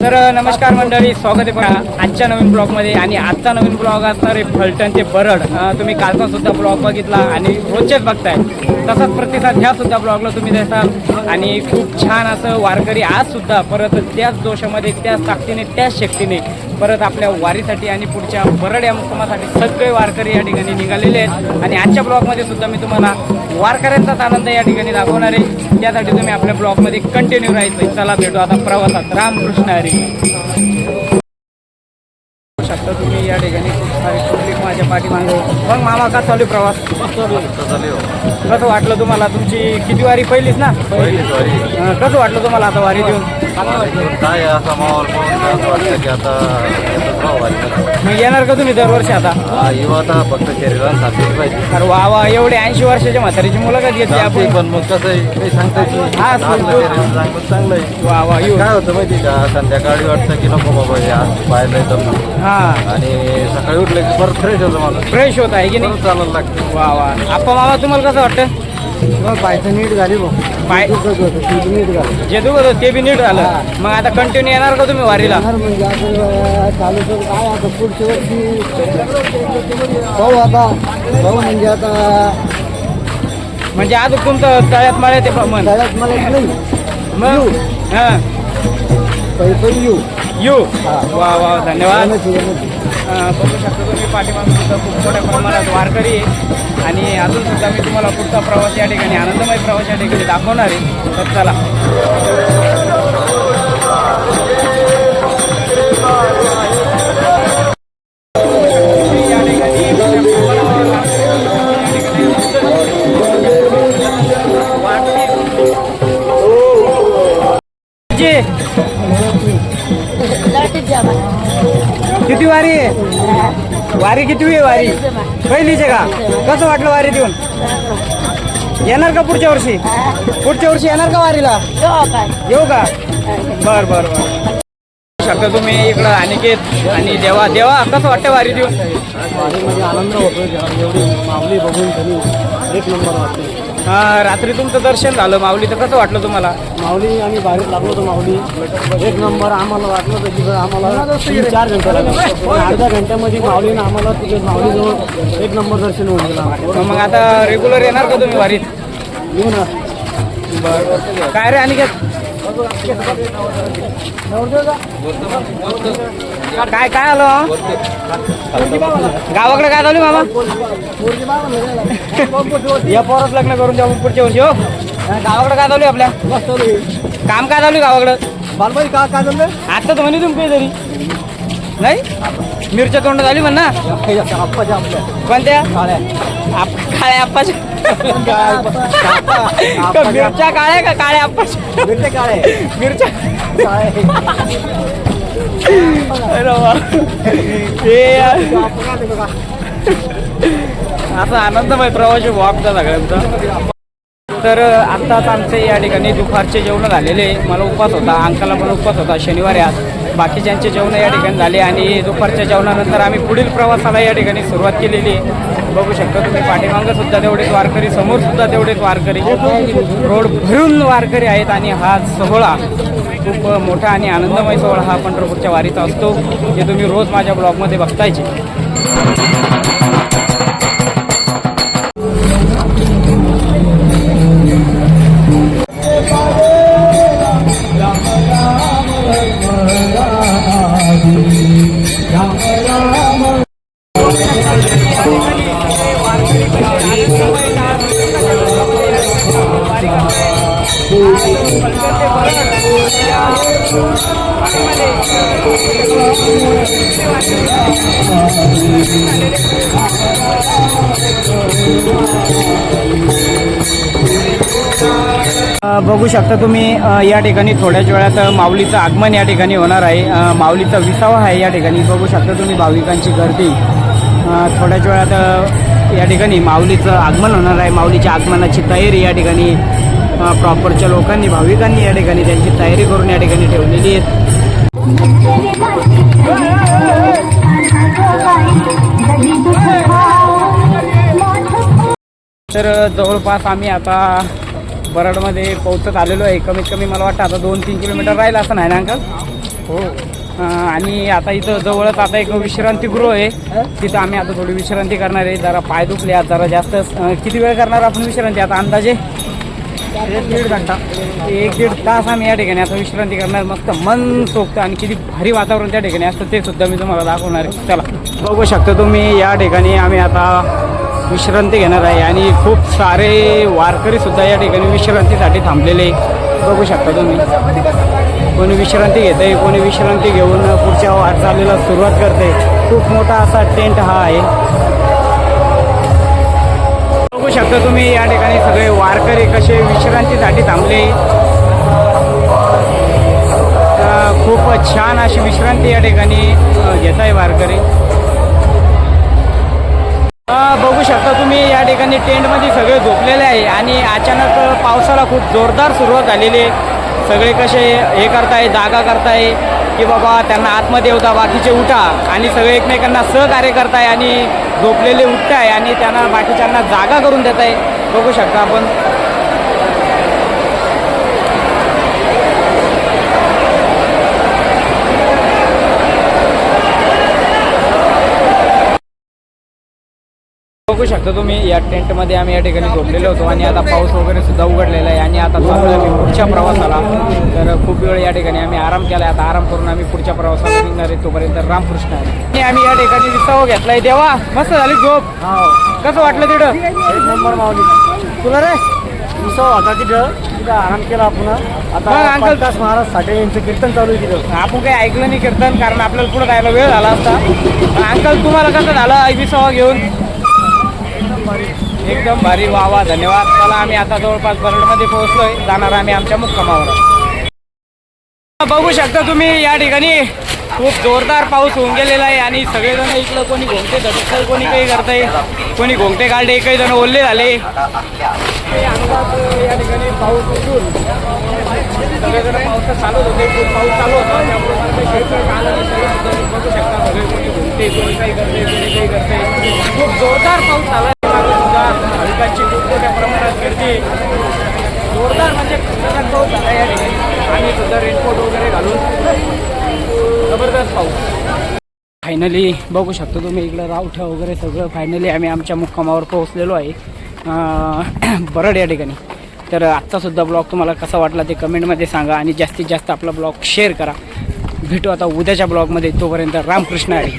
तर नमस्कार मंडळी, स्वागत आहे बघा आजच्या नवीन ब्लॉगमध्ये. आणि आजचा नवीन ब्लॉग असणार आहे फलटण ते बरड. तुम्ही कालचा सुद्धा ब्लॉग बघितला आणि रोजचेच बघताय, तसाच प्रतिसाद ह्या सुद्धा ब्लॉगला तुम्ही देसाल. आणि खूप छान असं वारकरी आज सुद्धा परत त्याच जोशामध्ये, त्याच ताकदीने, त्याच शक्तीने परत आपल्या वारीसाठी आणि पुढच्या बरड या मुक्कामासाठी सगळे वारकरी या ठिकाणी निघालेले आहेत. आणि आजच्या ब्लॉगमध्ये सुद्धा मी तुम्हाला वारकऱ्यांचाच आनंद या ठिकाणी दाखवणार आहे. त्यासाठी तुम्ही आपल्या ब्लॉगमध्ये कंटिन्यू राहायचं. चला भेटू आता प्रवासात. रामकृष्ण हरी. शकता तुम्ही या ठिकाणी खूप सारी पब्लिक माझ्या पाठीमागे. मग मामा का चालू प्रवास? कसं वाटलं तुम्हाला? तुमची किती वारी? पहिलीच ना? पहिलीच वारी. कसं वाटलं तुम्हाला आता वारी देऊन? काय असा माहोल पाहून वाटतं की आता मग येणार का तुम्ही दरवर्षी आता? युवा आता फक्त शरीराला सापडली पाहिजे. अरे वा वा, एवढे 80 वर्षाच्या म्हातारीची मुलाखत घेतली आपण. पण मग कसं आहे, काही सांगता येत नाही. हा, चांगलं आहे. वा वा. काय होतं माहिती का, संध्याकाळी वाटतं की नको बाबा हे आज पाहायला येतं. हा, आणि सकाळी उठलं की परत फ्रेश होतं मला. फ्रेश होत आहे की नाही? चालायला लागतं. वा वा. आप्पा मामा तुम्हाला कसं वाटतं? पायचं नीट झाली पाय नीट झालं जे दुखत होतं ते बी नीट झालं. मग आता कंटिन्यू येणार का तुम्ही वारीला? म्हणजे आपण चालू तर काय आता पुढच्या वर्षी पाहू. आता पाहू म्हणजे आता म्हणजे आज तुमचं तळ्यात मळ्यात ते मन तळ्यात मला नाही मग हां पैसे येऊ. वा वा, धन्यवाद. बघू शकता तुम्ही पाठीमागे सुद्धा खूप मोठ्या प्रमाणात वारकरी आहे. आणि अजून सुद्धा मी तुम्हाला पुढचा प्रवास या ठिकाणी, आनंदमय प्रवास या ठिकाणी दाखवणार आहे. तर चला. किती वारी आहे? वारी किती आहे? वारी पहिलीच आहे का? कसं वाटलं वारी देऊन? येणार का पुढच्या वर्षी? पुढच्या वर्षी येणार का वारीला? येऊ का? बर बर बर. शकता तुम्ही इकडं अनिकेत आणि देवा. देवा, कसं वाटतं वारी देऊन? वारीमध्ये आनंद होतो. एवढी माऊली बघून तरी एक नंबर वाटते. रात्री तुमचं दर्शन झालं माऊली, तर कसं वाटलं तुम्हाला? माऊली आम्ही बाहेर लागलो होतो. माऊली एक नंबर. आम्हाला वाटलं होतं की आम्हाला 3-4 घंटे लागले. अर्ध्या घंट्यामध्ये माऊलीनं आम्हाला तिथे माऊलीजवळ एक नंबर दर्शन होऊन गेला. मग आता रेग्युलर येणार का तुम्ही वारीत? येऊ ना. बरं. काय रे अनिकेत? काय काय आलं गावाकडे? काय चालू मामा? या पोरात लग्न करून द्या पुढच्या वर्षी. हो, गावाकडे काय चालू आपल्या? काम काय चालू गावाकडं? बालबाई काय चाललं? आता तर म्हणे तुम्ही तरी नाही. मिरच्या तोंड झाली म्हण ना. आप्पाच्या आपल्या कोणत्या? काळ्या काळ्या आप्पाच्या. मिरच्या काळ्या का काळ्या आप्पाच्या? मिरच्या काळ्या. मिरच्या असा आनंदमय प्रवासी वॉकचा सगळ्यांचा. तर आत्ताच आमचे या ठिकाणी दुपारचे जेवण झालेले. मला उपवास होता, अंकाला पण उपवास होता शनिवारी आज. बाकीच्यांचे जेवण या ठिकाणी झाले आणि दुपारच्या जेवणानंतर आम्ही पुढील प्रवासाला या ठिकाणी सुरुवात केलेली आहे. बघू शकता तुम्ही पाठीमागं सुद्धा तेवढेच वारकरी, समोर सुद्धा तेवढेच वारकरी, रोड भरून वारकरी आहेत. आणि हा सोहळा खूप मोठा आणि आनंदमय सोहळा हा पंढरपूरच्या वारीचा असतो, जे तुम्ही रोज माझ्या ब्लॉगमध्ये बघतायचे. बघू शकता तुम्ही या ठिकाणी थोड्याच वेळात माऊलीचं आगमन या ठिकाणी होणार आहे. माऊलीचा विसावा आहे या ठिकाणी. बघू शकता तुम्ही भाविकांची गर्दी. थोड्याच वेळात या ठिकाणी माऊलीचं आगमन होणार आहे. माऊलीच्या आगमनाची तयारी या ठिकाणी प्रॉपरच्या लोकांनी, भाविकांनी या ठिकाणी त्यांची तयारी करून या ठिकाणी ठेवलेली आहे. तर जवळपास आम्ही आता बरडमध्ये पोहोचत आलेलो आहे. कमीत कमी मला वाटतं आता 2-3 किलोमीटर राहिलं असं नाही ना अंकल? हो. आणि आता इथं जवळच आता एक विश्रांतीगृह आहे, तिथं आम्ही आता थोडी विश्रांती करणार आहे. जरा पाय दुखले आज जरा जास्त. किती वेळ करणार आपण विश्रांती आता अंदाजे? 1-1.5 घंटा. 1-1.5 तास आम्ही या ठिकाणी आता विश्रांती करणार. मस्त मन सोबतं आणि किती भारी वातावरण त्या ठिकाणी असतं ते सुद्धा मी तुम्हाला दाखवणार आहे. चला बघू शकता तुम्ही, या ठिकाणी आम्ही आता विश्रांती घेणार आहे आणि खूप सारे वारकरी सुद्धा या ठिकाणी विश्रांतीसाठी थांबलेले बघू शकता तुम्ही. कोणी विश्रांती घेत आहे, कोणी विश्रांती घेऊन पुढच्या वाटचालीला सुरुवात करते. खूप मोठा असा टेंट हा आहे, बघू शकता तुम्ही. या ठिकाणी सगळे वारकरी कसे विश्रांतीसाठी थांबले. खूप छान अशी विश्रांती या ठिकाणी घेत आहे वारकरी. बघू शकता तुम्ही, या ठिकाणी टेंटमध्ये सगळे झोपलेले आहे आणि अचानक पावसाला खूप जोरदार सुरुवात झालेली आहे. सगळे कसे हे करताय, जागा करताय की बाबा त्यांना आतमध्ये होता, बाकीचे उठा, आणि सगळे एकमेकांना सहकार्य करताय आणि झोपलेले उठताय आणि त्यांना बाकीच्यांना जागा करून देत आहे. बघू शकता आपण. बघू शकता तुम्ही, या टेंटमध्ये आम्ही या ठिकाणी झोपलेलो होतो आणि आता पाऊस वगैरे सुद्धा उघडलेला आहे आणि आता चालू आहे पुढच्या प्रवासाला. तर खूप वेळ या ठिकाणी आम्ही आराम केला आहे. आता आराम करून आम्ही पुढच्या प्रवासाला निघणार आहे. तोपर्यंत रामकृष्ण आहे. आणि आम्ही या ठिकाणी विसावा घेतलाय. देवा मस्त झाली झोप. कसं वाटलं तिथं? 1 नंबर माऊली. तुला रे विसावा होता तिथं आराम केला आपण. आता अंकल प्रकाश महाराज साठे यांचं कीर्तन चालू आहे तिथं. आपण काही ऐकलं नाही कीर्तन, कारण आपल्याला पुढे जायला वेळ झाला असता. अंकल तुम्हाला कसं झालं विसावा घेऊन? एकदम भारी. वा वा, धन्यवाद. चला आम्ही आता जवळपास बरडमध्ये पोहोचलोय, जाणार आम्ही आमच्या मुक्कामावर. बघू शकता तुम्ही, या ठिकाणी खूप जोरदार पाऊस होऊन गेलेला आहे आणि सगळेजण इकडं कोणी घोंगटे धडकतंय, कोणी काही करतंय, कोणी घोंगटे काढले, काही जण ओल्ले झाले. या ठिकाणी पाऊस उठून सगळेजण पाऊस चालू होते, खूप पाऊस चालू होता, त्यामुळे बघू शकता सगळे कोणी घोंगटे, कोणी काही करते, कोणी काही करते. खूप जोरदार पाऊस झाला सुद्धा. भाविकांची खूप मोठ्या प्रमाणात गर्दी, जोरदार म्हणजे खतरनाक पाऊस झाला या ठिकाणी. आम्ही सुद्धा रेनकोट वगैरे घालून जबरदस्त पाऊस. फायनली बघू शकतो तुम्ही, इकडं रावठ्या वगैरे सगळं फायनली आम्ही आमच्या मुक्कामावर पोहोचलेलो आहे बरड या ठिकाणी. तर आजचासुद्धा ब्लॉग तुम्हाला कसा वाटला ते कमेंटमध्ये सांगा आणि जास्तीत जास्त आपला ब्लॉग शेअर करा. भेटू आता उद्याच्या ब्लॉगमध्ये. तोपर्यंत रामकृष्ण हरी.